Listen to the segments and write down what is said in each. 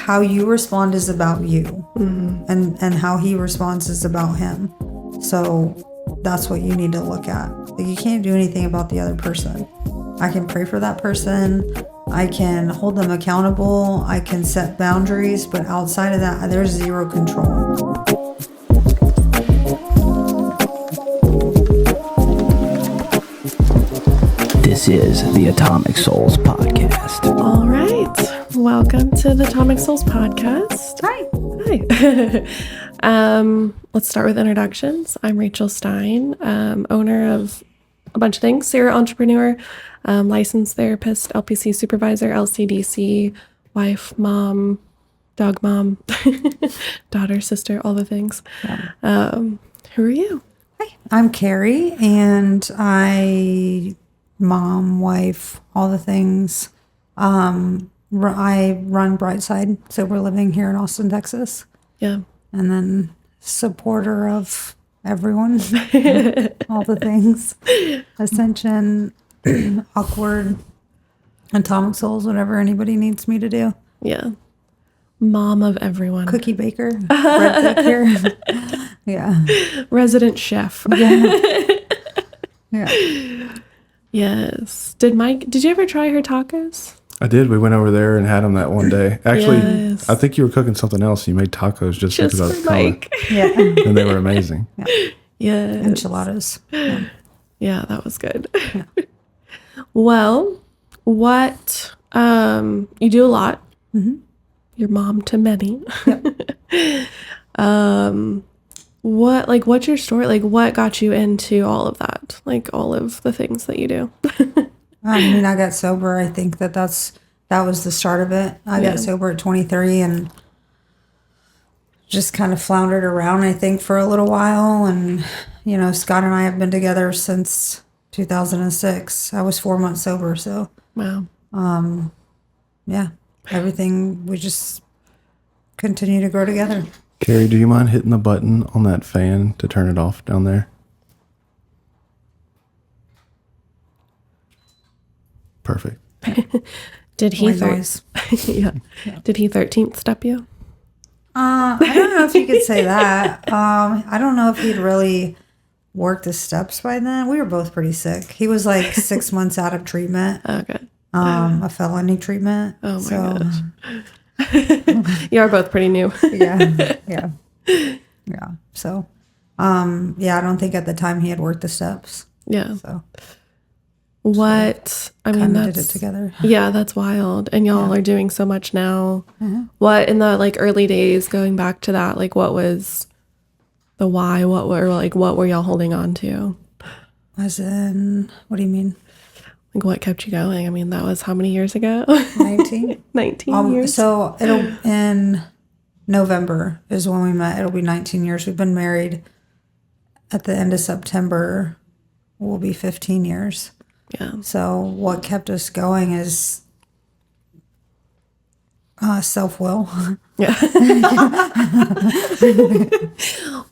how you respond is about you, and how he responds is about him. So that's what you need to look at. Like, you can't do anything about the other person. I can pray for that person. I can hold them accountable. I can set boundaries, but outside of that, there's zero control. This is the Atomic Souls Podcast. All right. Welcome to the Atomic Souls Podcast. Hi. Let's start with introductions. I'm Rachel Stein, owner of a bunch of things, serial entrepreneur, licensed therapist, LPC supervisor, LCDC, wife, mom, dog mom, daughter, sister, all the things. Yeah. Who are you? Hi, I'm Carrie, and mom, wife, all the things. I run Brightside Sober Living here in Austin, Texas. Yeah. And then supporter of everyone, all the things. Ascension, Awkward, Atomic Souls, whatever anybody needs me to do. Yeah. Mom of everyone. Cookie baker, bread baker. Yeah. Resident chef. Yeah. Yeah. Yes. Did you ever try her tacos? I did. We went over there and had them that one day. Actually, Yes. I think you were cooking something else. You made tacos just because I was for Mike. Yeah. and they were amazing. Yeah. Yes. Enchiladas. Yeah. Yeah, that was good. Yeah. Well, what you do a lot. Mm-hmm. You're mom to many. Yep. What's your story? Like, what got you into all of that? Like, all of the things that you do? I mean, I got sober. I think that was the start of it. I got sober at 23 and just kind of floundered around, I think, for a little while. And, you know, Scott and I have been together since 2006. I was 4 months sober. So, Wow. Yeah, everything, we just continue to grow together. Carrie, do you mind hitting the button on that fan to turn it off down there? Perfect. Did he noise. Yeah. Did he 13th step you? I don't know if you could say that. I don't know if he'd really worked the steps by then. We were both pretty sick. He was like 6 months out of treatment. Okay. A felony treatment. Oh my gosh. You are both pretty new. Yeah. So, I don't think at the time he had worked the steps. Yeah. So I mean, did it together. Yeah, that's wild. And y'all are doing so much now. Mm-hmm. What in the early days, going back to that, what was the why? What were y'all holding on to? As in, what do you mean? What kept you going? I mean, that was how many years ago? 19. 19 years. So in November is when we met. It'll be 19 years. We've been married at the end of September. Will be 15 years. Yeah. So what kept us going is self-will. Yeah.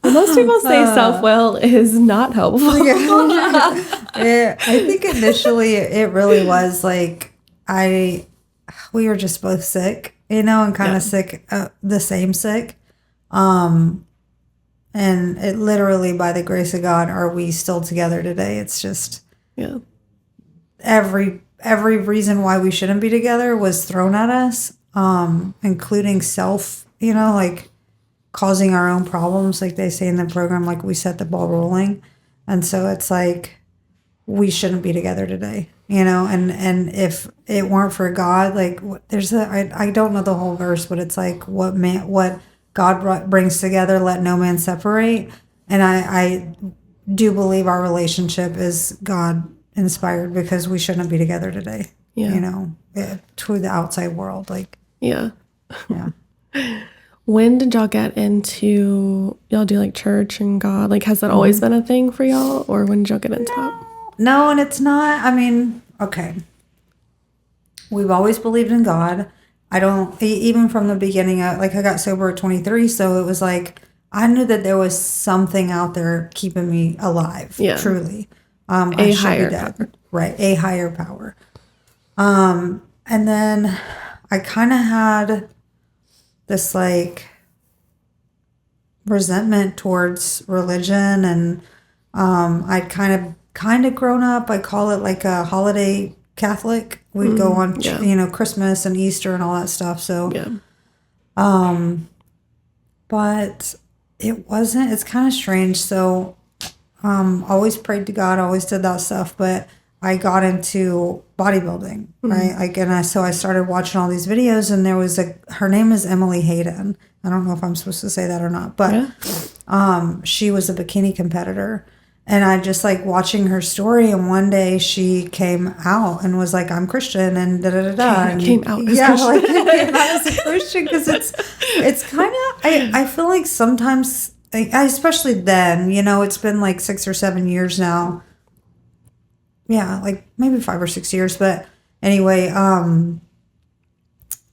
Well, most people say self-will is not helpful. I think initially it really was we were just both sick, and kind of sick, the same sick. And it literally, by the grace of God, are we still together today? It's just every reason why we shouldn't be together was thrown at us, including self, causing our own problems, like they say in the program, we set the ball rolling. And so it's we shouldn't be together today, and if it weren't for God, I don't know the whole verse, but it's what God brings together, let no man separate. And I do believe our relationship is God inspired, because we shouldn't be together today, to the outside world. Yeah. When did y'all get into, y'all do church and God? Has that always been a thing for y'all, or when did y'all get into that? No, and it's not. I mean, okay. We've always believed in God. I don't, even from the beginning, I got sober at 23, so it was I knew that there was something out there keeping me alive, truly. A higher power. Right, a higher power. And then I kind of had this like resentment towards religion, and I'd kind of grown up. I call it like a holiday Catholic. We'd go on, Christmas and Easter and all that stuff. So, but it's kind of strange. So, always prayed to God, always did that stuff, but I got into bodybuilding, right? Like, so I started watching all these videos, and there was her name is Emily Hayden. I don't know if I'm supposed to say that or not, but she was a bikini competitor, and I just like watching her story. And one day she came out and was like, "I'm Christian," and da da da da. Came out as Christian. Like came out as a Christian, because it's kind of I feel like sometimes, especially then, it's been like 6 or 7 years now. Yeah, like maybe 5 or 6 years. But anyway,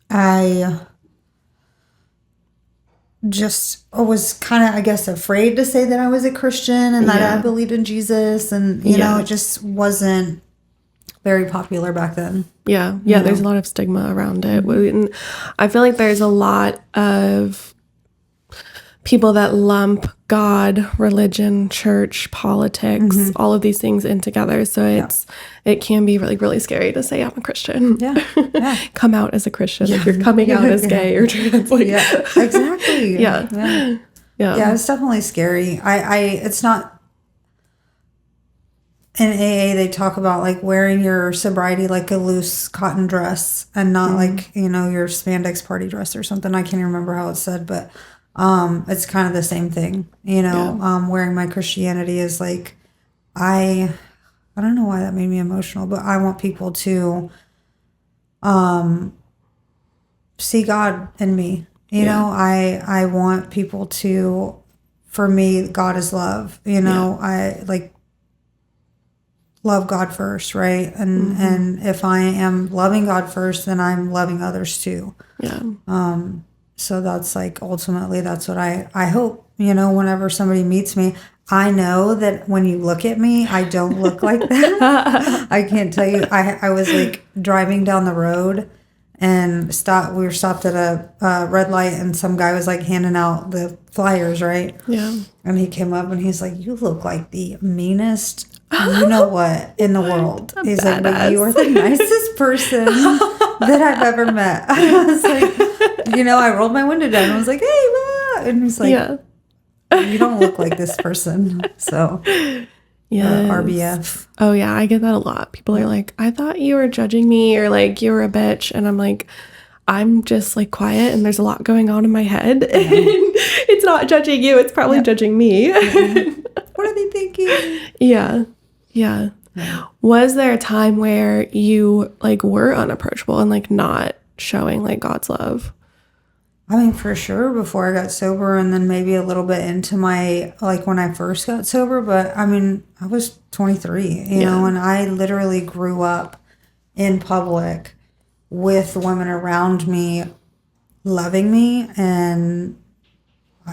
I just was kind of, I guess, afraid to say that I was a Christian and that I believed in Jesus. And, it just wasn't very popular back then. Yeah. There's a lot of stigma around it. And I feel like there's a lot of people that lump God, religion, church, politics, all of these things in together. So it can be really, really scary to say I'm a Christian. Yeah. Come out as a Christian if you're coming out as gay or trans. Like, exactly. Yeah, it's definitely scary. It's not, in AA they talk about like wearing your sobriety like a loose cotton dress and not like, your spandex party dress or something. I can't remember how it's said, but it's kind of the same thing, wearing my Christianity is like, I don't know why that made me emotional, but I want people to, see God in me, I want people to, for me, God is love, I like love God first. Right. And if I am loving God first, then I'm loving others too. So that's like, ultimately, that's what I hope, whenever somebody meets me, I know that when you look at me, I don't look like that. I can't tell you. I was like driving down the road and we were stopped at a red light, and some guy was like handing out the flyers, right? Yeah. And he came up and he's like, "You look like the meanest, you know what, in the world." He's like, "But you are the nicest person that I've ever met." I was like, I rolled my window down and I was like, "Hey, blah." And he's like, "You don't look like this person." So, RBF. Oh, yeah, I get that a lot. People are like, "I thought you were judging me," or like, "You were a bitch." And I'm like, I'm just like quiet, and there's a lot going on in my head. And it's not judging you. It's probably judging me. What are they thinking? Yeah. Was there a time where you like were unapproachable and like not showing like God's love? I mean, for sure, before I got sober, and then maybe a little bit into my, like when I first got sober. But I mean, I was 23, you know, and I literally grew up in public with women around me loving me. And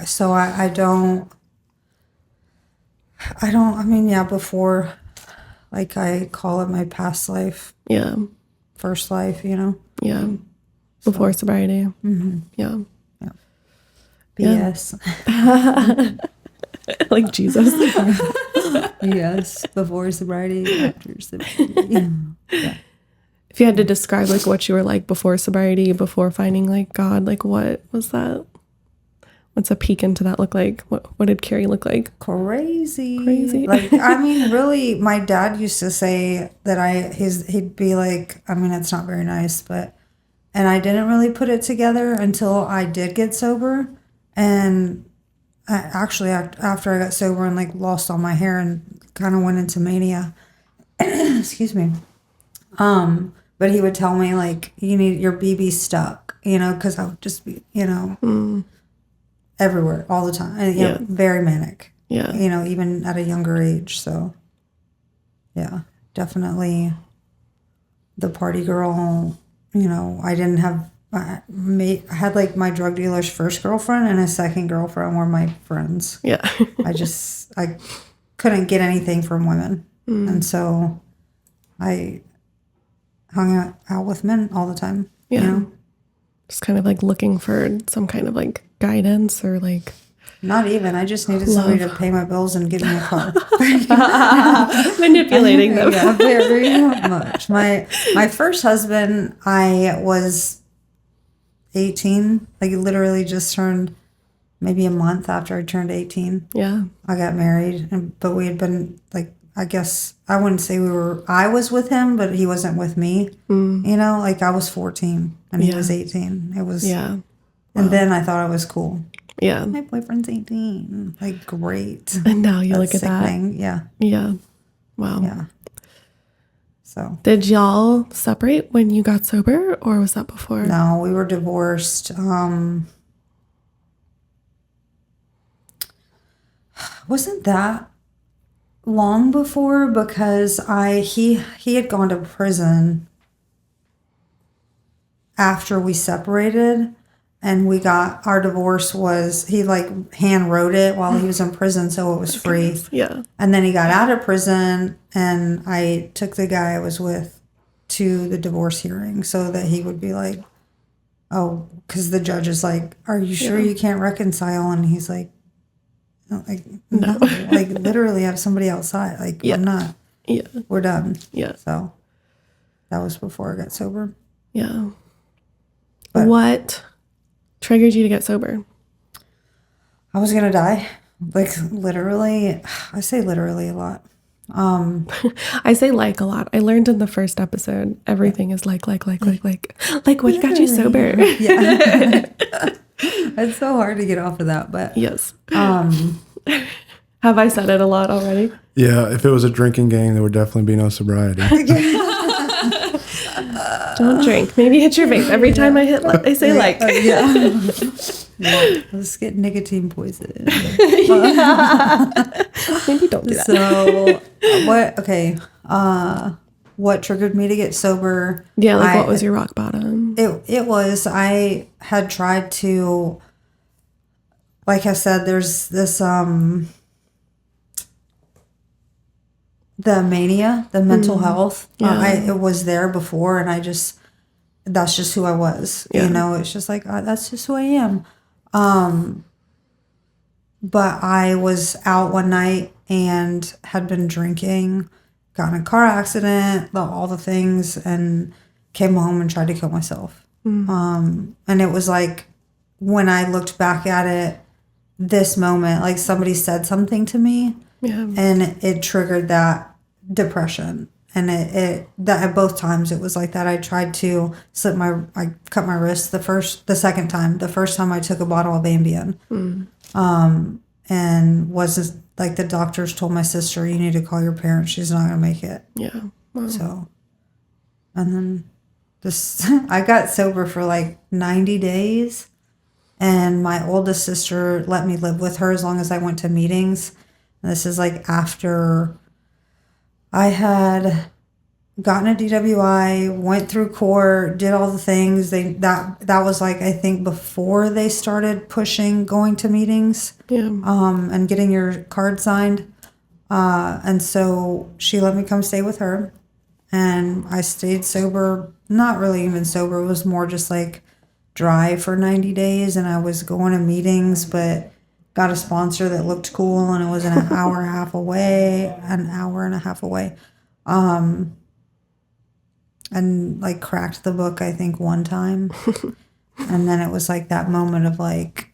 so I mean, before, like I call it my past life. Yeah. First life, Yeah. Before sobriety. Mm-hmm. Yeah. BS. Like Jesus. Yes. Before sobriety, after sobriety. Yeah. If you had to describe like what you were like before sobriety, before finding like God, like what was that? What's a peek into that look like? What did Carrie look like? Crazy. Like, I mean, really, my dad used to say that he'd be like, I mean, it's not very nice, and I didn't really put it together until I did get sober. And after I got sober and like lost all my hair and kind of went into mania, excuse me. But he would tell me like, you need your BB stuck, because I would just be, everywhere all the time. And, very manic. Yeah. Even at a younger age. So, yeah, definitely the party girl. I didn't have. I had like my drug dealer's first girlfriend and a second girlfriend were my friends. Yeah. I couldn't get anything from women, and so I hung out with men all the time. Yeah. Just kind of like looking for some kind of like guidance or like Not even. I just needed somebody to pay my bills and give me a car. manipulating them. Yeah, very much. My first husband, I was 18. Like literally just turned maybe a month after I turned 18. Yeah. I got married, but we had been like, I guess I wouldn't say I was with him, but he wasn't with me. You know, like I was 14 and he was 18. It was, Yeah. and then I thought I was cool. Yeah. My boyfriend's 18. Like, great. And now you That's look at that. sickening. Yeah. Yeah. Wow. Yeah. So, Did y'all separate when you got sober or was that before? no, we were divorced. Wasn't that long before, because he had gone to prison after we separated, and we got our divorce was, he like hand wrote it while he was in prison, so it was free. Yeah. And then he got out of prison, and I took the guy I was with to the divorce hearing so that he would be like, oh, because the judge is like, are you sure you can't reconcile? And he's like, no. Like literally have somebody outside. Like, I'm not. Yeah. We're done. Yeah. So that was before I got sober. Yeah. But what triggered you to get sober? I was going to die. Like literally, I say literally a lot. I say like a lot. I learned in the first episode, everything is like what got you sober? Yeah. It's so hard to get off of that, but Yes. Have I said it a lot already? Yeah, if it was a drinking game, there would definitely be no sobriety. Don't drink. Maybe hit your vape every time I say like. Yeah, let's get nicotine poison. Maybe don't do that. So what triggered me to get sober? Yeah, like what was your rock bottom? It was, I had tried to, like I said, there's this the mania, the mental health. It was there before, and that's just who I was. Yeah. You know, it's just like, that's just who I am. But I was out one night and had been drinking, got in a car accident, all the things, and came home and tried to kill myself. And it was like, when I looked back at it, this moment, like somebody said something to me, and it triggered that depression. And that at both times it was like that. I tried to I cut my wrist the first time I took a bottle of Ambien. And was like, the doctors told my sister, you need to call your parents. She's not going to make it. Yeah. Wow. So, and then I got sober for like 90 days, and my oldest sister let me live with her as long as I went to meetings. And this is like after I had gotten a DWI, went through court, did all the things. That was like, I think before they started pushing going to meetings, and getting your card signed. And so she let me come stay with her, and I stayed sober, not really even sober. It was more just like dry for 90 days. And I was going to meetings, but got a sponsor that looked cool, and it was an hour and a half away. And like cracked the book, I think, one time. And then it was like that moment of like,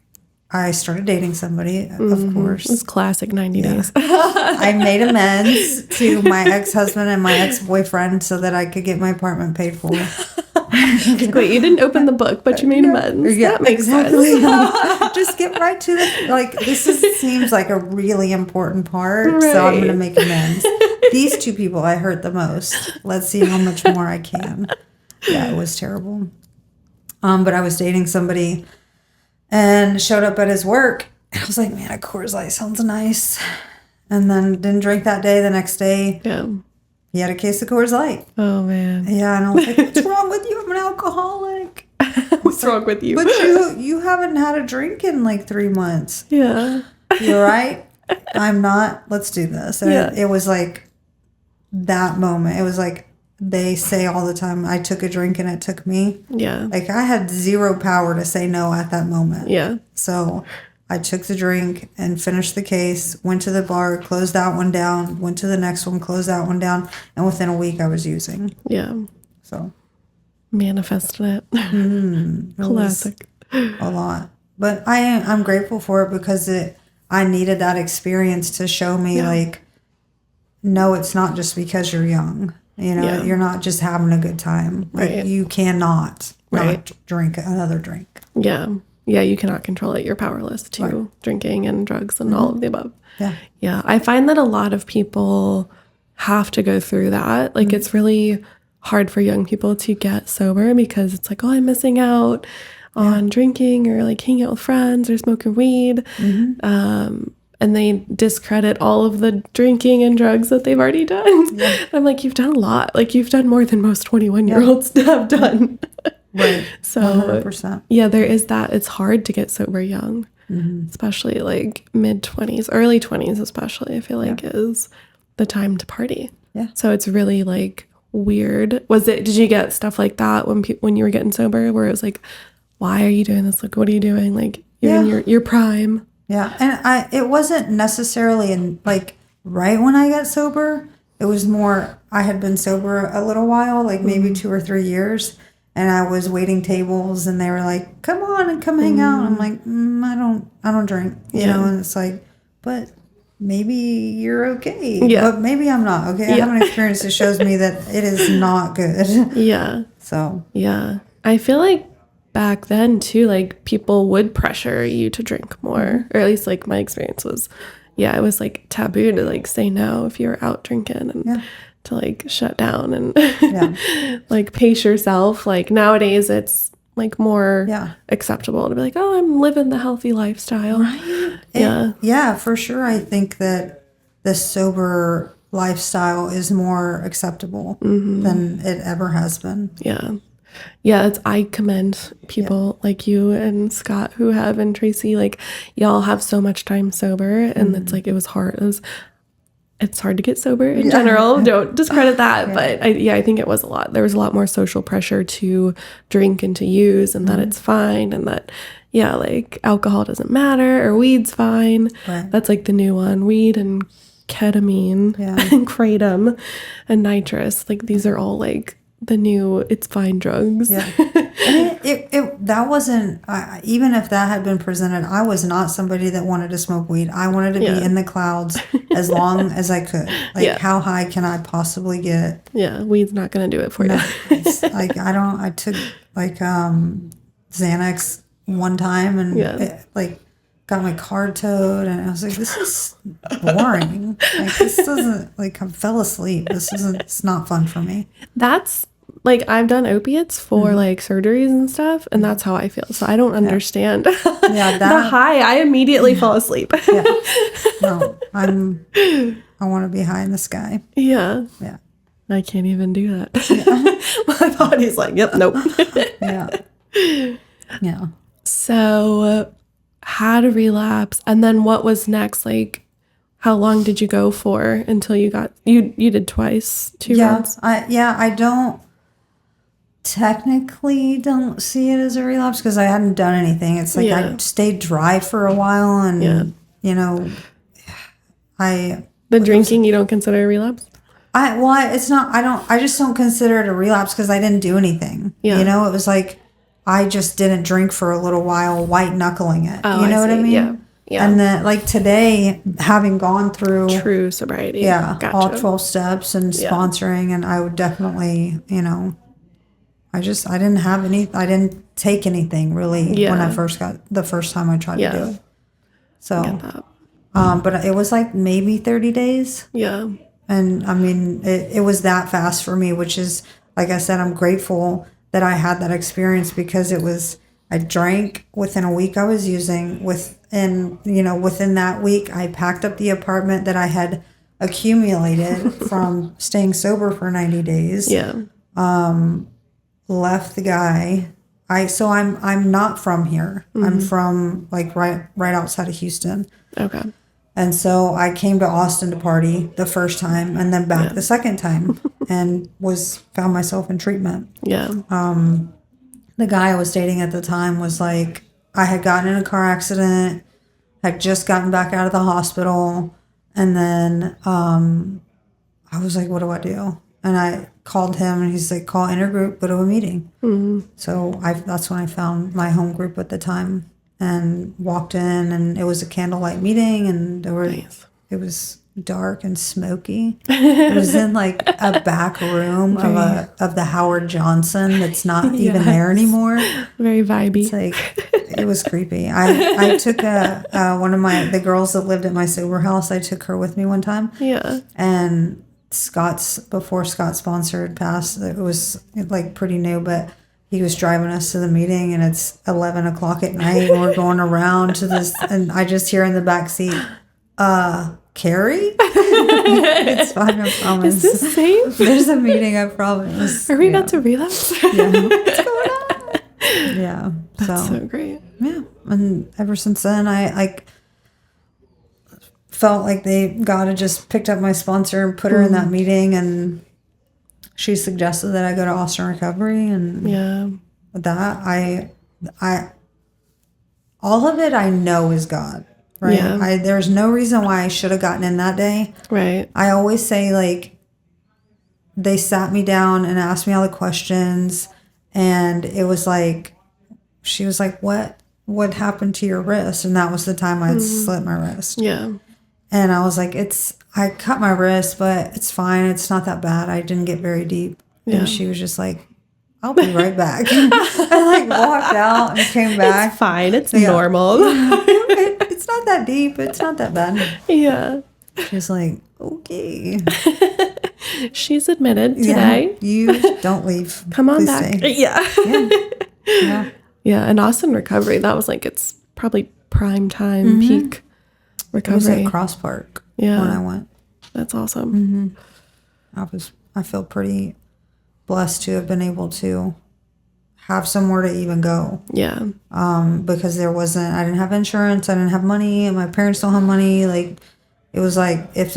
I started dating somebody, of course. It's classic 90 days. I made amends to my ex-husband and my ex-boyfriend so that I could get my apartment paid for. Wait, you didn't open the book, but you made amends. Yeah, that makes exactly. sense. Just get right to the, like, seems like a really important part, so I'm going to make amends. These two people I hurt the most. Let's see how much more I can. Yeah, it was terrible. But I was dating somebody and showed up at his work. And I was like, man, a Coors Light sounds nice. And then didn't drink that day. The next day, he had a case of Coors Light. Oh, man. Yeah, and I was like, what's wrong with you? I'm an alcoholic. What's wrong with you? But you haven't had a drink in like 3 months. Yeah. You're right. I'm not. Let's do this. And it was like that moment. It was like they say all the time, I took a drink and it took me. Yeah. Like, I had zero power to say no at that moment. Yeah. So I took the drink and finished the case, went to the bar, closed that one down, went to the next one, closed that one down, and within a week I was using. Yeah. So manifested it. Classic. A lot. But I'm grateful for it because I needed that experience to show me, like, no, it's not just because you're young. You know, you're not just having a good time. Like, you cannot not drink another drink. Yeah. Yeah, you cannot control it. You're powerless to drinking and drugs and all of the above. Yeah. Yeah. I find that a lot of people have to go through that. Like, it's really hard for young people to get sober because it's like, oh, I'm missing out on drinking or like hanging out with friends or smoking weed. And they discredit all of the drinking and drugs that they've already done. Yeah. I'm like, you've done a lot. Like, you've done more than most 21-year-olds have done. Right. So 100%. Yeah, there is that. It's hard to get sober young, especially like mid-20s, early 20s especially, I feel like is the time to party. Yeah. So it's really like weird. Did you get stuff like that when you were getting sober where it was like, why are you doing this? Like, what are you doing? Like, you're in your prime. Yeah. And it wasn't necessarily like right when I got sober. It was more, I had been sober a little while, like maybe 2 or 3 years. And I was waiting tables and they were like, come on and come hang out. I'm like, I don't drink, you know? And it's like, but maybe you're okay. Yeah. But maybe I'm not. Okay. I have an experience that shows me that it is not good. Yeah. So. Yeah. I feel like back then too, like people would pressure you to drink more, or at least like my experience was, it was like taboo to like say no if you were out drinking and to like shut down and like pace yourself. Like nowadays it's like more acceptable to be like, oh, I'm living the healthy lifestyle. Right. Yeah. For sure. I think that the sober lifestyle is more acceptable than it ever has been. Yeah. Yeah, I commend people like you and Scott who have, and Tracy, like y'all have so much time sober, and it's like, it was hard. It's hard to get sober in general. Don't discredit that. But I think it was a lot. There was a lot more social pressure to drink and to use, and that it's fine, and that, like alcohol doesn't matter or weed's fine. Right. That's like the new one, weed and ketamine and kratom and nitrous. Like these are all like the new it's fine drugs. Yeah. And that wasn't, even if that had been presented, I was not somebody that wanted to smoke weed. I wanted to be in the clouds as long as I could. Like how high can I possibly get? Yeah, weed's not going to do it for you. Like I took like Xanax one time and it, like got my car towed, and I was like, this is boring. Like this doesn't, like I fell asleep. It's not fun for me. That's like, I've done opiates for like surgeries and stuff, and that's how I feel. So I don't understand the high. I immediately fall asleep. No, I want to be high in the sky. Yeah. I can't even do that. My body's like, yep, nope. Yeah. So had a relapse, and then what was next? Like, how long did you go for until you got, you did twice, 2 rounds? I technically don't see it as a relapse because I hadn't done anything. It's like I stayed dry for a while, and you know, the drinking you don't consider a relapse? It's not. I just don't consider it a relapse because I didn't do anything. Yeah. You know, it was like I just didn't drink for a little while, white knuckling it. Oh, you know what I mean? Yeah. Yeah. And then, like today, having gone through true sobriety, all 12 steps and sponsoring, and I would definitely, you know, I didn't take anything really when I the first time I tried to do it. So, but it was like maybe 30 days. Yeah. And I mean, it was that fast for me, which is, like I said, I'm grateful that I had that experience because I drank within a week I was using. Within that week, I packed up the apartment that I had accumulated from staying sober for 90 days. Yeah. Left the guy. I'm not from here. I'm from like right outside of Houston. Okay. And so I came to Austin to party the first time and then back the second time and found myself in treatment. Yeah. The guy I was dating at the time was like, I had gotten in a car accident, had just gotten back out of the hospital, and then I was like, what do I do? And I called him, and he's like, call intergroup, go to a meeting. Mm-hmm. So that's when I found my home group at the time and walked in, and it was a candlelight meeting, and it was dark and smoky. It was in like a back room of the Howard Johnson that's not even there anymore. Very vibey. It's like, it was creepy. I took one of the girls that lived at my sober house. I took her with me one time. Yeah. And before Scott's sponsor had passed, it was like pretty new, but he was driving us to the meeting, and it's 11 o'clock at night, and we're going around to this, and I just hear in the back seat, Carrie? It's fine, I promise. Is this safe? There's a meeting, I promise. Are we about to relapse? Yeah. What's going on? Yeah. That's so great. Yeah. And ever since then, I felt like God had just picked up my sponsor and put her in that meeting, and she suggested that I go to Austin Recovery, and that I all of it I know is God. Right. Yeah. There's no reason why I should have gotten in that day. Right. I always say, like, they sat me down and asked me all the questions, and it was like, she was like, what happened to your wrist? And that was the time I had slit my wrist. Yeah. And I was like, I cut my wrist, but it's fine. It's not that bad. I didn't get very deep. Yeah. And she was just like, I'll be right back. I like walked out and came back. It's fine. It's normal. It's not that deep. It's not that bad. Yeah. She's like, okay. She's admitted today. Yeah, you don't leave. Come on Please back. stay. Yeah. Yeah. And Austin Recovery, that was like its probably prime time peak recovery. It was at Cross Park when I went. That's awesome. I feel pretty blessed to have been able to have somewhere to even go. Yeah. Because I didn't have insurance, I didn't have money, and my parents don't have money. Like, it was like, if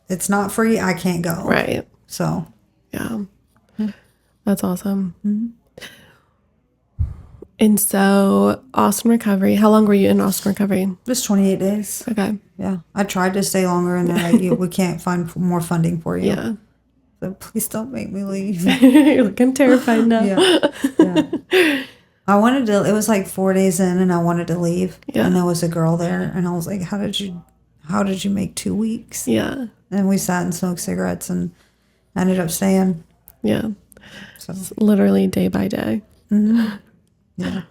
it's not free, I can't go. Right. So. Yeah. That's awesome. Mm-hmm. And so, Austin Recovery, how long were you in Austin Recovery? Just 28 days. Okay. Yeah. I tried to stay longer, and they're like, we can't find more funding for you. Yeah. So please don't make me leave. You're like, I'm terrified now. Yeah. I wanted to, it was like 4 days in, and I wanted to leave. Yeah. And there was a girl there, and I was like, how did you make 2 weeks? Yeah. And we sat and smoked cigarettes and ended up staying. Yeah. So. It's literally day by day. Mm-hmm. Yeah.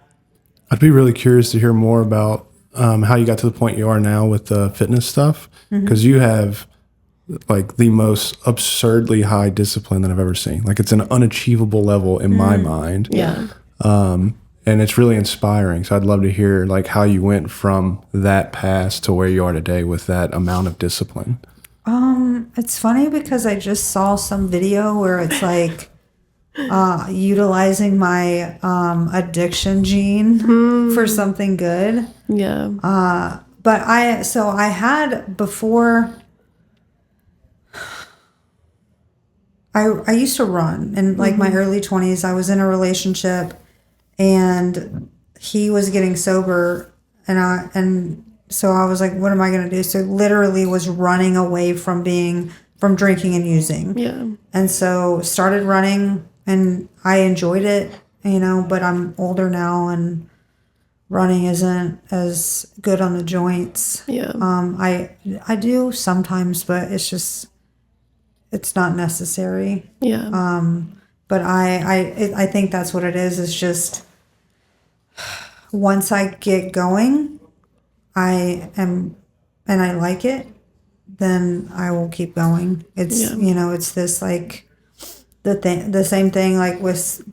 I'd be really curious to hear more about how you got to the point you are now with the fitness stuff, because you have like the most absurdly high discipline that I've ever seen. Like, it's an unachievable level in my mind. Yeah. And it's really inspiring. So I'd love to hear like how you went from that past to where you are today with that amount of discipline. It's funny because I just saw some video where it's like utilizing my addiction gene for something good. Yeah. But I had before. I used to run in like my early 20s. I was in a relationship, and he was getting sober, and so I was like, what am I going to do? So literally was running away from drinking and using. Yeah. And so started running, and I enjoyed it, but I'm older now, and running isn't as good on the joints. Yeah. I do sometimes, but it's not necessary. Yeah. But I think that's what it is. It's just once I get going, and I like it, then I will keep going. It's it's this like the same thing like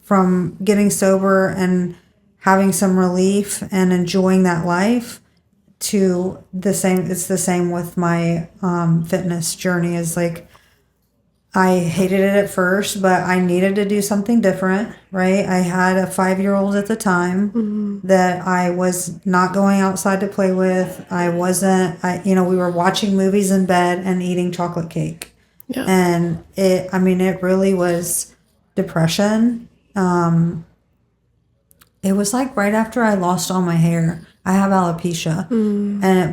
from getting sober and having some relief and enjoying that life to the same. It's the same with my fitness journey. Is like I hated it at first, but I needed to do something different, right? I had a 5-year-old at the time that I was not going outside to play with. I wasn't, we were watching movies in bed and eating chocolate cake. Yeah. And it really was depression. It was like right after I lost all my hair. I have alopecia,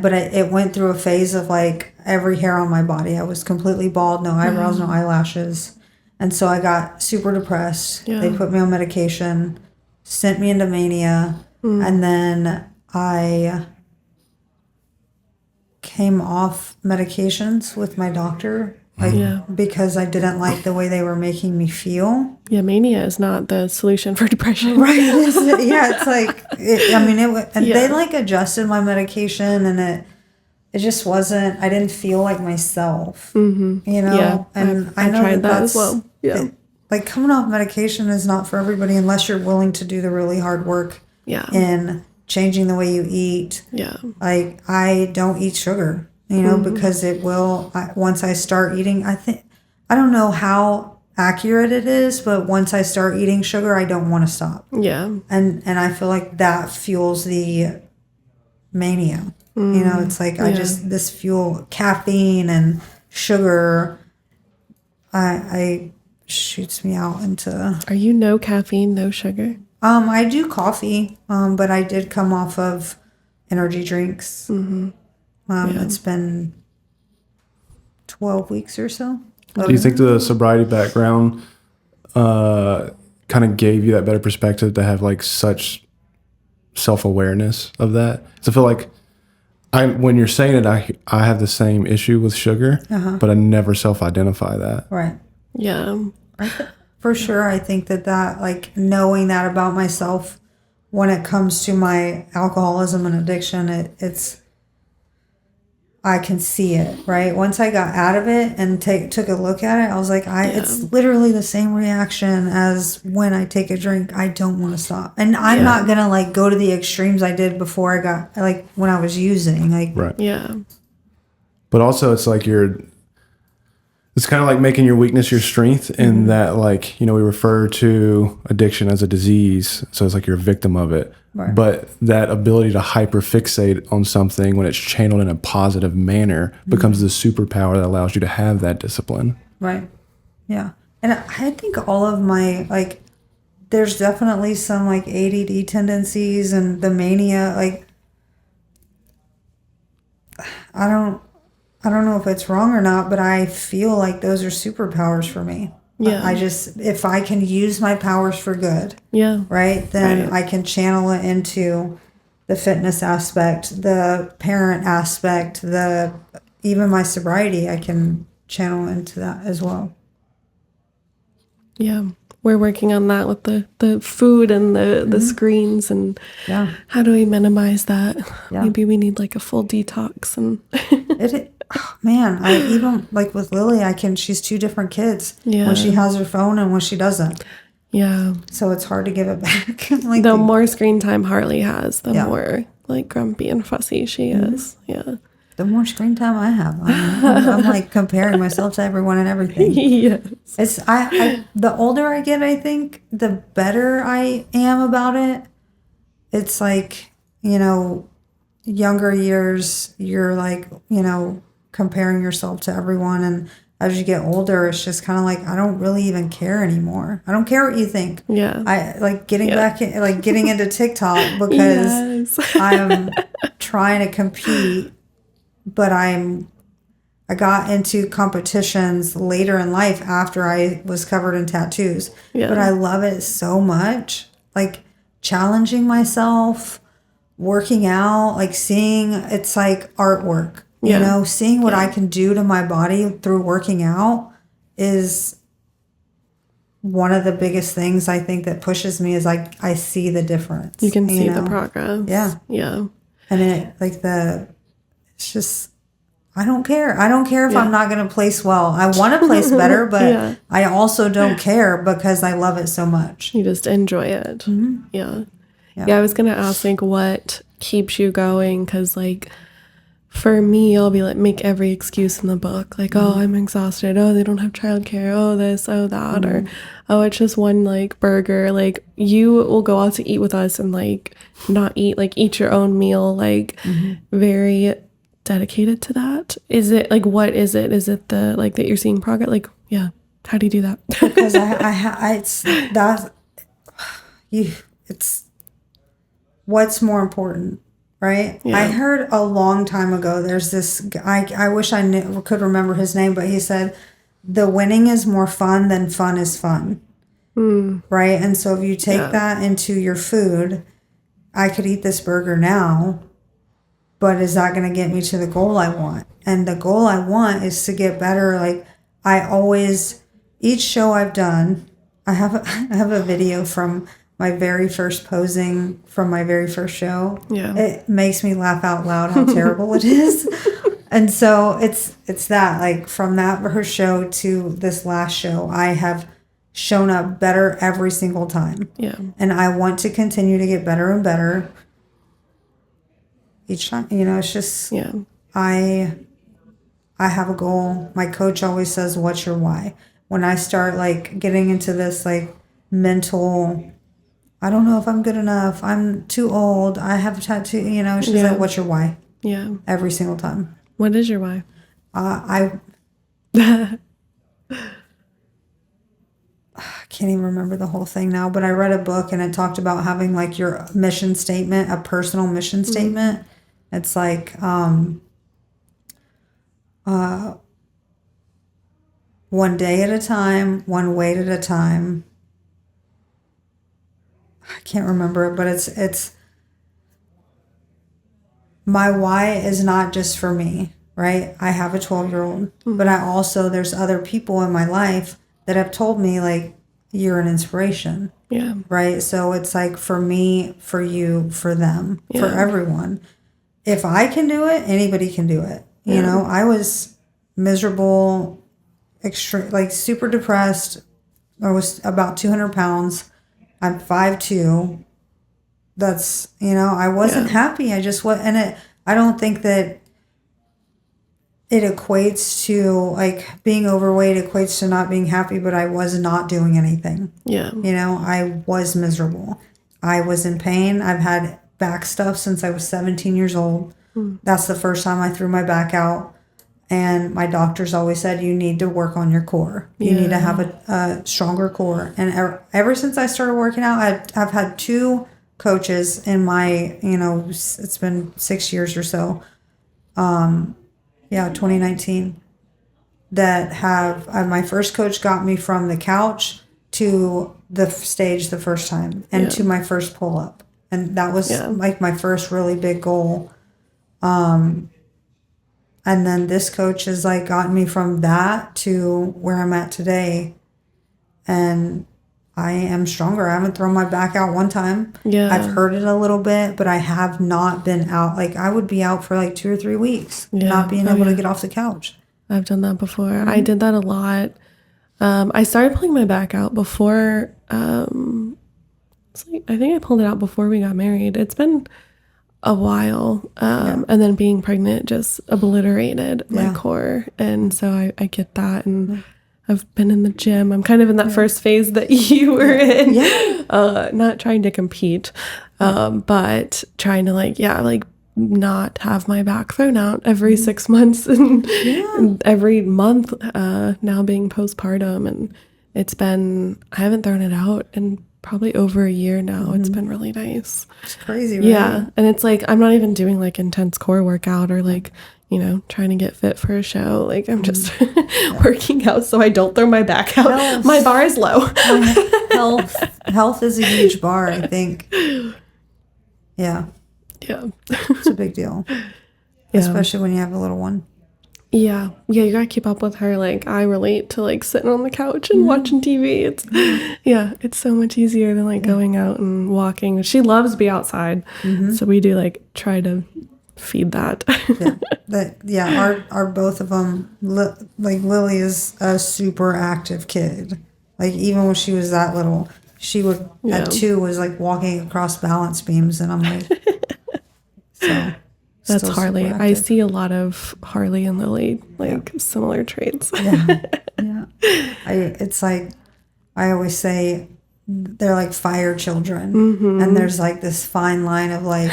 but it went through a phase of like every hair on my body. I was completely bald, no eyebrows, no eyelashes. And so I got super depressed. Yeah. They put me on medication, sent me into mania. And then I came off medications with my doctor. Because I didn't like the way they were making me feel. Yeah, mania is not the solution for depression. Right. It's like, they like adjusted my medication and it just wasn't, I didn't feel like myself, Yeah, and I've know tried that that's, as well. Yeah. like coming off medication is not for everybody unless you're willing to do the really hard work in changing the way you eat. Yeah. Like I don't eat sugar. Because it will, once I start eating, I don't know how accurate it is, but once I start eating sugar, I don't want to stop. Yeah. And I feel like that fuels the mania. It's like this fuel, caffeine and sugar, I shoots me out into. Are you no caffeine, no sugar? I do coffee, but I did come off of energy drinks. It's been 12 weeks or so. Do you think the sobriety background kind of gave you that better perspective to have like such self-awareness of that? So I feel like when you're saying it, I have the same issue with sugar, but I never self-identify that. Right. Yeah. For sure. I think that like knowing that about myself when it comes to my alcoholism and addiction, it's I can see it, right? Once I got out of it and took a look at it, I was like, it's literally the same reaction as when I take a drink. I don't want to stop. And I'm not going to like go to the extremes I did before I got, like when I was using. Like, right. Yeah. But also it's like it's kind of like making your weakness your strength in that, like, we refer to addiction as a disease. So it's like you're a victim of it. Right. But that ability to hyperfixate on something when it's channeled in a positive manner becomes the superpower that allows you to have that discipline. Right. Yeah. And I think all of my, like, there's definitely some like ADD tendencies and the mania, like, I don't know if it's wrong or not, but I feel like those are superpowers for me. Yeah. If I can use my powers for good, right, then I can channel it into the fitness aspect, the parent aspect, even my sobriety, I can channel into that as well. Yeah. We're working on that with the food and the screens and how do we minimize that? Yeah. Maybe we need like a full detox and man, I even like with Lily, she's 2 different kids when she has her phone and when she doesn't. Yeah. So it's hard to give it back. Like the more screen time Harley has, the more like grumpy and fussy she is. Yeah. The more screen time I have, I'm like comparing myself to everyone and everything. Yes. It's the older I get, I think the better I am about it. It's like, younger years, you're like, comparing yourself to everyone. And as you get older, it's just kind of like, I don't really even care anymore. I don't care what you think. Yeah. I like getting back in, like getting into TikTok because I'm trying to compete, but I got into competitions later in life after I was covered in tattoos. Yeah. But I love it so much. Like challenging myself, working out, like seeing, it's like artwork. Seeing what I can do to my body through working out is one of the biggest things I think that pushes me is like I see the difference. You can see the progress. Yeah. Yeah. And it's just, I don't care. I don't care if I'm not going to place well. I want to place better, but I also don't care because I love it so much. You just enjoy it. Mm-hmm. Yeah. I was going to ask like what keeps you going? Because like for me, I'll be like, make every excuse in the book. Like, oh, I'm exhausted. Oh, they don't have childcare. Oh, this, oh, that. Or, oh, it's just one, like, burger. Like, you will go out to eat with us and, like, not eat, like, eat your own meal. Like, very dedicated to that. Is it, like, what is it? Is it the, like, that you're seeing progress? Like, yeah. How do you do that? Because it's what's more important. Right? Yeah. I heard a long time ago, there's this guy, I wish I could remember his name, but he said, the winning is more fun than fun is fun. Right? And so if you take that into your food, I could eat this burger now, but is that going to get me to the goal I want? And the goal I want is to get better. Like, I always, each show I've done, I have a video from my very first posing from my very first show. Yeah. It makes me laugh out loud how terrible it is. And so it's that, like, from that first show to this last show, I have shown up better every single time. Yeah. And I want to continue to get better and better each time. You know, it's just, I have a goal. My coach always says, what's your why? When I start, like, getting into this, like, mental, I don't know if I'm good enough, I'm too old, I have a tattoo, you know, she's like, what's your why? Yeah. Every single time. What is your why? I can't even remember the whole thing now, but I read a book and it talked about having, like, your mission statement, a personal mission statement. It's like, one day at a time, one weight at a time. I can't remember it, but it's my why is not just for me, right? I have a 12-year-old, but there's other people in my life that have told me, like, you're an inspiration. Yeah. Right? So it's like, for me, for you, for them, for everyone. If I can do it, anybody can do it. You know, I was miserable, like, super depressed. I was about 200 pounds. I'm 5'2". That's, you know, I wasn't happy. I just was, and I don't think that it equates to, like, being overweight equates to not being happy, but I was not doing anything. Yeah. You know, I was miserable. I was in pain. I've had back stuff since I was 17 years old. That's the first time I threw my back out. And my doctors always said, you need to work on your core. You need to have a stronger core. And ever since I started working out, I've had 2 coaches in my, you know, it's been 6 years or so. 2019. That have, my first coach got me from the couch to the stage the first time and to my first pull-up. And that was like my first really big goal. And then this coach has, like, gotten me from that to where I'm at today. And I am stronger. I haven't thrown my back out one time. Yeah. I've hurt it a little bit, but I have not been out. Like, I would be out for, like, 2 or 3 weeks, not being able to get off the couch. I've done that before. I did that a lot. I started pulling my back out before, I think I pulled it out before we got married. It's been a while, and then being pregnant just obliterated my core, and so I get that, and I've been in the gym. I'm kind of in that first phase that you were in, not trying to compete, but trying to, like, not have my back thrown out every 6 months and every month, now being postpartum, and I haven't thrown it out in probably over a year now. It's been really nice. It's crazy, right? Yeah. And it's like, I'm not even doing, like, intense core workout or, like, you know, trying to get fit for a show. Like, I'm just working out so I don't throw my back out. Health. My bar is low. Health is a huge bar, I think. Yeah. Yeah. It's a big deal. Especially when you have a little one. Yeah, you gotta keep up with her. Like, I relate to, like, sitting on the couch and watching TV. It's so much easier than, like, going out and walking. She loves to be outside, so we do, like, try to feed that. Our both of them. Like, Lily is a super active kid. Like, even when she was that little, she would at 2 was, like, walking across balance beams, and I'm like, That's still Harley. super I active. see a lot of Harley and Lily, like similar traits. Yeah. It's like, I always say they're like fire children. And there's like this fine line of like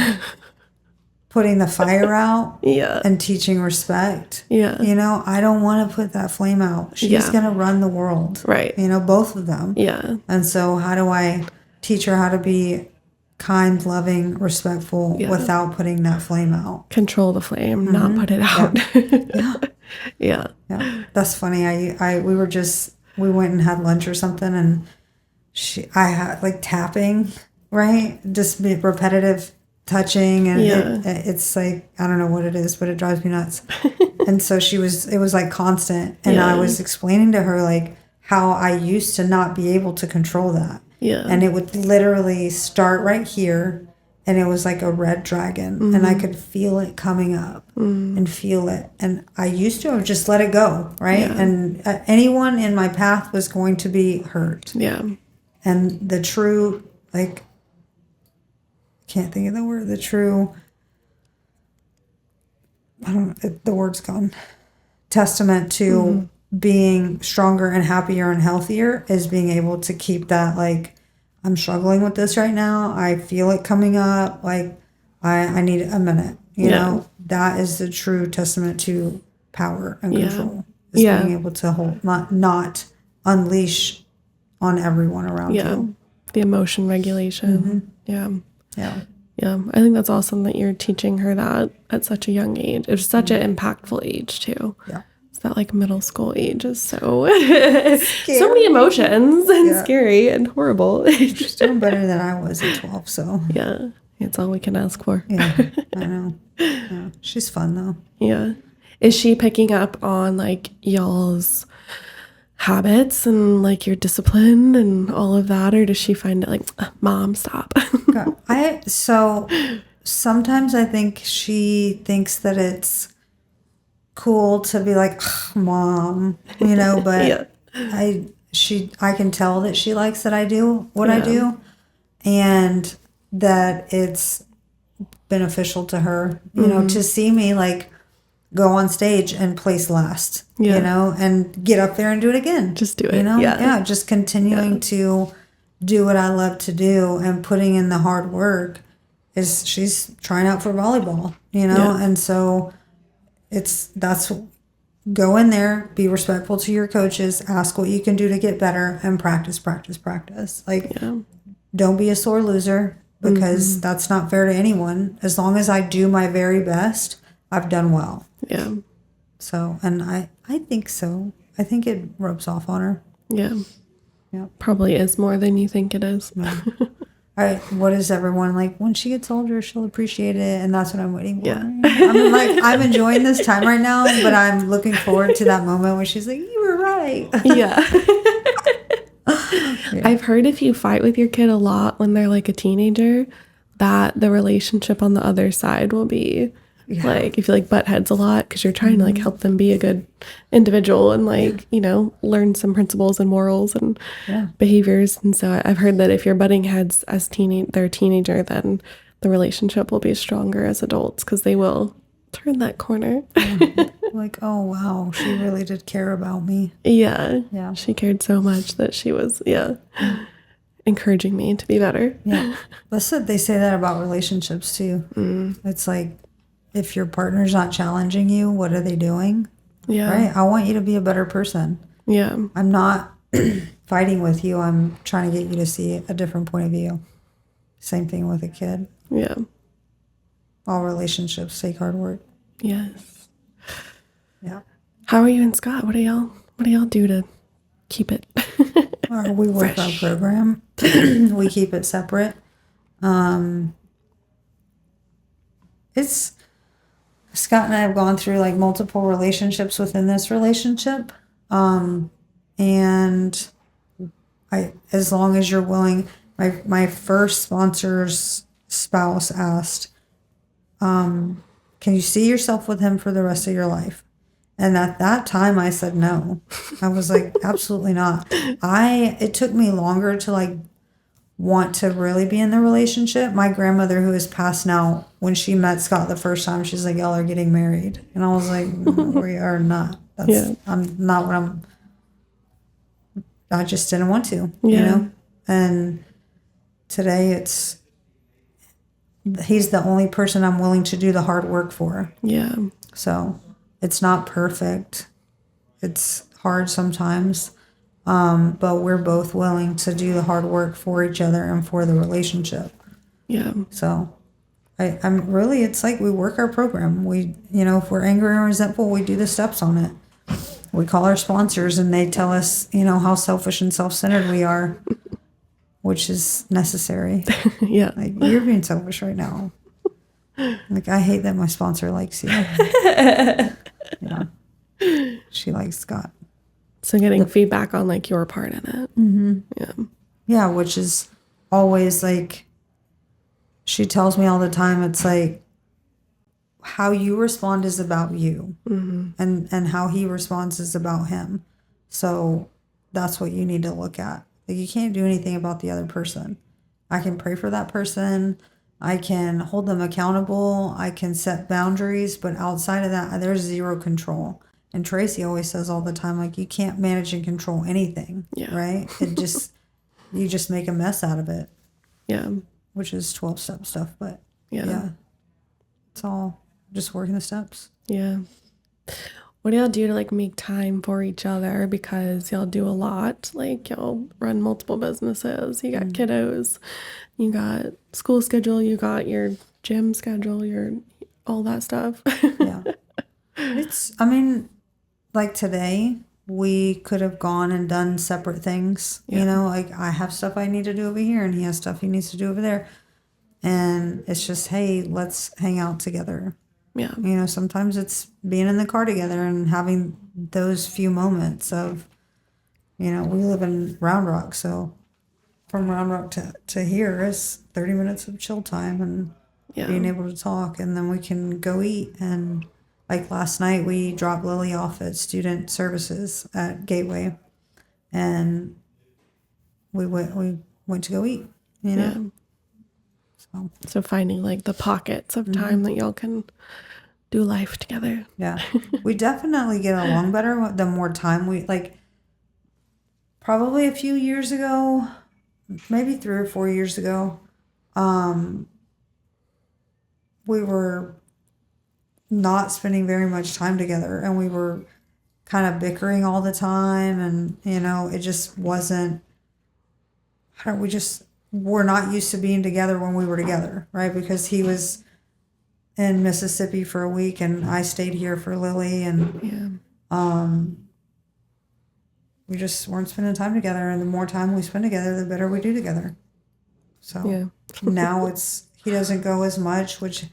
putting the fire out Yeah. and teaching respect. Yeah. You know, I don't want to put that flame out. She's going to run the world. Right. You know, both of them. Yeah. And so how do I teach her how to be kind, loving, respectful without putting that flame out? Control the flame, not put it out. Yeah. Yeah. That's funny. We went and had lunch or something, and I had like tapping, right? Just be repetitive touching, and it's like, I don't know what it is, but it drives me nuts. And so it was like constant. And I was explaining to her like how I used to not be able to control that. Yeah. And it would literally start right here, and it was like a red dragon, and I could feel it coming up and feel it. And I used to have just let it go, right? Yeah. And anyone in my path was going to be hurt. Yeah. And the true, like, I can't think of the word, the word's gone. Testament to being stronger and happier and healthier is being able to keep that, like, I'm struggling with this right now. I feel it coming up. Like, I need a minute. You know, that is the true testament to power and control. Is being able to hold, not unleash on everyone around you. The emotion regulation. Yeah. I think that's awesome that you're teaching her that at such a young age. It's such an impactful age too. Yeah. It's that like middle school age is so so many emotions and scary and horrible. She's doing better than I was at 12, so. Yeah. It's all we can ask for. Yeah, I know. Yeah. She's fun though. Yeah. Is she picking up on like y'all's habits and like your discipline and all of that, or does she find it like, Mom, stop? So sometimes I think she thinks that it's cool to be like, Mom, you know, but I can tell that she likes that I do what I do, and that it's beneficial to her, you know, to see me like go on stage and place last, you know, and get up there and do it again. Just do it. You know? Just continuing to do what I love to do and putting in the hard work. She's trying out for volleyball, you know? And so go in there, be respectful to your coaches, ask what you can do to get better, and practice. Like, don't be a sore loser, because that's not fair to anyone. As long as I do my very best, I've done well. Yeah. So, and I think so. I think it rubs off on her. Yeah. Yeah. Probably is more than you think it is. Yeah. What is everyone like? When she gets older, she'll appreciate it, and that's what I'm waiting for. Yeah. I'm enjoying this time right now, but I'm looking forward to that moment where she's like, "You were right." Yeah. I've heard if you fight with your kid a lot when they're like a teenager, that the relationship on the other side will be like, if you like butt heads a lot because you're trying to like help them be a good individual and like, you know, learn some principles and morals and behaviors. And so I've heard that if you're butting heads as they're a teenager, then the relationship will be stronger as adults because they will turn that corner. Like, oh wow, she really did care about me. Yeah. She cared so much that she was encouraging me to be better. They say that about relationships too. It's like, if your partner's not challenging you, what are they doing? Right? I want you to be a better person. I'm not fighting with you. I'm trying to get you to see a different point of view. Same thing with a kid. All relationships take hard work. Yes. Yeah. How are you and Scott? What do y'all do to keep it? We work our program. We keep it separate. It's Scott and I have gone through like multiple relationships within this relationship. And as long as you're willing, my first sponsor's spouse asked, can you see yourself with him for the rest of your life? And at that time I said no. I was like, absolutely not. It took me longer to like want to really be in the relationship. My grandmother, who is passed now, when she met Scott the first time, she's like, y'all are getting married. And I was like, no, we are not. I'm not what I just didn't want to, you know? And today he's the only person I'm willing to do the hard work for. Yeah. So it's not perfect. It's hard sometimes. But we're both willing to do the hard work for each other and for the relationship. Yeah. So I'm really, it's like we work our program. We, if we're angry or resentful, we do the steps on it. We call our sponsors and they tell us, how selfish and self-centered we are, which is necessary. Yeah. Like, you're being selfish right now. Like, I hate that my sponsor likes you. She likes Scott. So getting feedback on like your part in it. Mm-hmm. Yeah. Yeah, which is always like, she tells me all the time, it's like, how you respond is about you. Mm-hmm. And how he responds is about him. So that's what you need to look at. Like, you can't do anything about the other person. I can pray for that person. I can hold them accountable. I can set boundaries. But outside of that, there's zero control. And Tracy always says all the time, like, you can't manage and control anything, right? You just make a mess out of it. Yeah. Which is 12-step stuff, but yeah. It's all just working the steps. Yeah. What do y'all do to like make time for each other? Because y'all do a lot. Like, y'all run multiple businesses. You got kiddos. You got school schedule. You got your gym schedule. Your all that stuff. Yeah. Like today, we could have gone and done separate things. Like, I have stuff I need to do over here and he has stuff he needs to do over there. And it's just, hey, let's hang out together. Yeah. Sometimes it's being in the car together and having those few moments of, we live in Round Rock. So from Round Rock to here is 30 minutes of chill time and being able to talk. And then we can go eat. And like last night, we dropped Lily off at Student Services at Gateway. And we went to go eat, Yeah. So finding like the pockets of time that y'all can do life together. Yeah. We definitely get along better the more time we, like, probably a few years ago, maybe 3 or 4 years ago, we were not spending very much time together and we were kind of bickering all the time. And, it just wasn't, we're not used to being together when we were together, right? Because he was in Mississippi for a week and I stayed here for Lily and we just weren't spending time together. And the more time we spend together, the better we do together. So now he doesn't go as much, which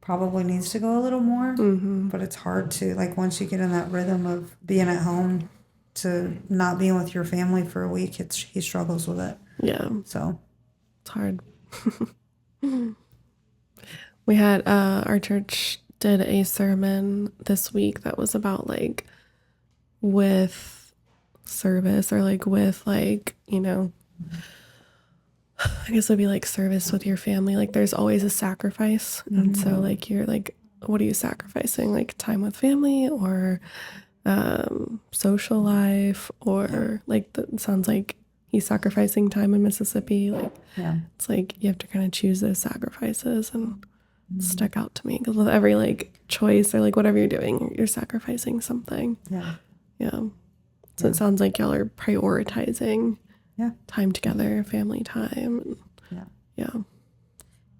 probably needs to go a little more, but it's hard to, like, once you get in that rhythm of being at home to not being with your family for a week, he struggles with it. Yeah. So it's hard. We had our church did a sermon this week that was about like with service or like with like, I guess it'd be like service with your family. Like there's always a sacrifice. And so like you're like, what are you sacrificing? Like time with family or social life or like it sounds like he's sacrificing time in Mississippi. Like it's like you have to kind of choose those sacrifices and stuck out to me because with every like choice or like whatever you're doing, you're sacrificing something. So it sounds like y'all are prioritizing time together, family time.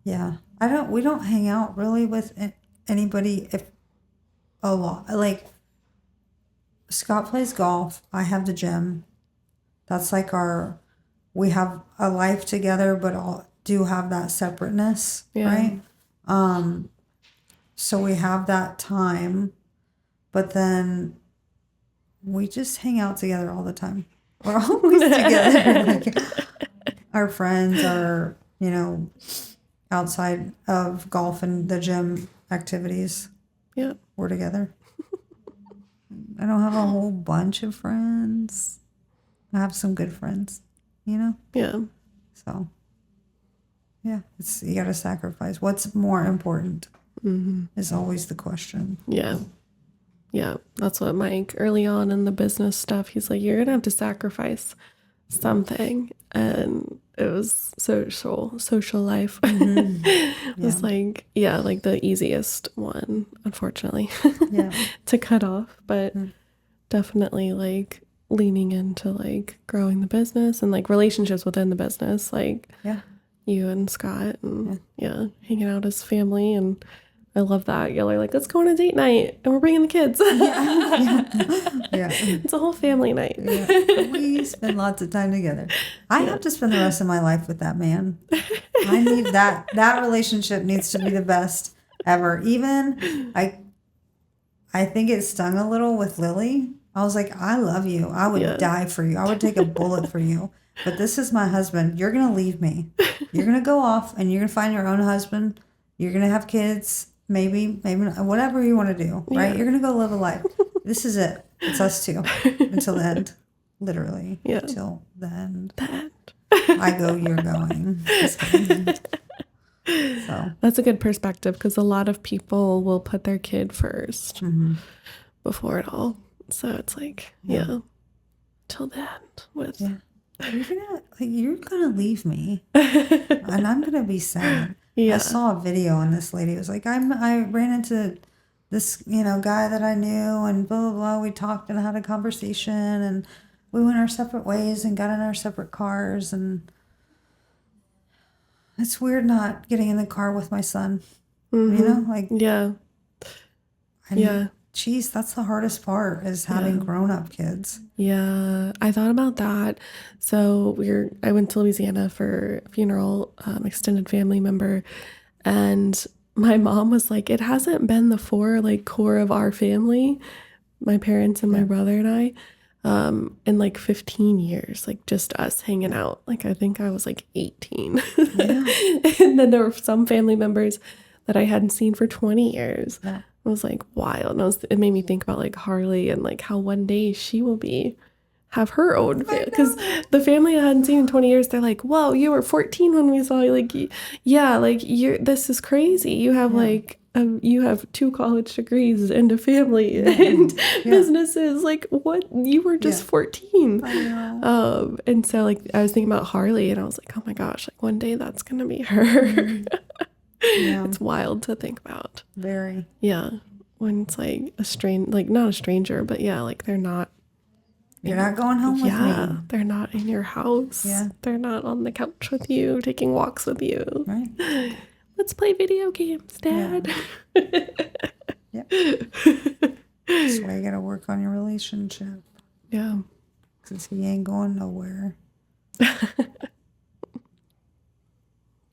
We don't hang out really with anybody if a lot. Like Scott plays golf, I have the gym. That's like we have a life together but all do have that separateness, right? So we have that time, but then we just hang out together all the time. We're always together. Like, our friends are, outside of golf and the gym activities. We're together. I don't have a whole bunch of friends. I have some good friends, you know? Yeah. So, yeah, you got to sacrifice. What's more important is always the question. Yeah. Yeah. That's what Mike, early on in the business stuff, he's like, you're going to have to sacrifice something. And it was social life. It was like, like the easiest one, unfortunately, to cut off. But definitely like leaning into like growing the business and like relationships within the business, like you and Scott and hanging out as family. And I love that y'all are like, let's go on a date night and we're bringing the kids. It's a whole family night. We spend lots of time together. I have to spend the rest of my life with that man. I need that relationship needs to be the best ever. Even I think it stung a little with Lily. I was like, I love you. I would die for you. I would take a bullet for you. But this is my husband. You're going to leave me. You're going to go off and you're going to find your own husband. You're going to have kids. Maybe not, whatever you want to do, right? You're going to go live a life. This is it. It's us two until the end. Literally. Yeah. Until the end. I go, you're going. Just kidding. So that's a good perspective because a lot of people will put their kid first before it all. So it's like, till the end with. Yeah. You're gonna leave me, and I'm gonna be sad. I saw a video on this lady. It was like I ran into this guy that I knew, and blah blah blah. We talked and had a conversation, and we went our separate ways and got in our separate cars. And it's weird not getting in the car with my son. Geez, that's the hardest part is having grown-up kids. Yeah, I thought about that. So I went to Louisiana for a funeral, extended family member, and my mom was like, it hasn't been the core of our family, my parents and my brother and I, in like 15 years, like just us hanging out. Like I think I was like 18. And then there were some family members that I hadn't seen for 20 years. Yeah. It was like wild. And it made me think about like Harley and like how one day she will have her own family. Because the family I hadn't seen in 20 years, they're like, whoa, you were 14 when we saw you. Like, this is crazy. You have you have 2 college degrees and a family and businesses. Like, what? You were just 14. I know. And so like I was thinking about Harley and I was like, oh my gosh, like one day that's going to be her. It's wild to think about. Very. Yeah. When it's like not a stranger, but like they're not. You're not going home with me. Yeah. They're not in your house. Yeah. They're not on the couch with you, taking walks with you. Right. Let's play video games, Dad. Yeah. That's why you got to work on your relationship. Yeah. Because he ain't going nowhere.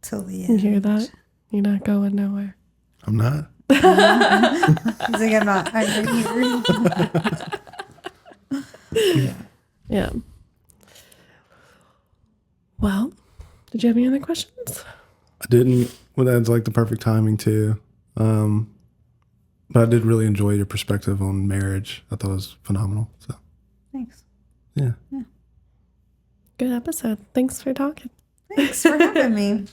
Till the end. You hear that? You're not going nowhere. I'm not. He's like, I'm not. Yeah. Well, did you have any other questions? I didn't. Well, that's like the perfect timing too. But I did really enjoy your perspective on marriage. I thought it was phenomenal. So thanks. Yeah. Good episode. Thanks for talking. Thanks for having me.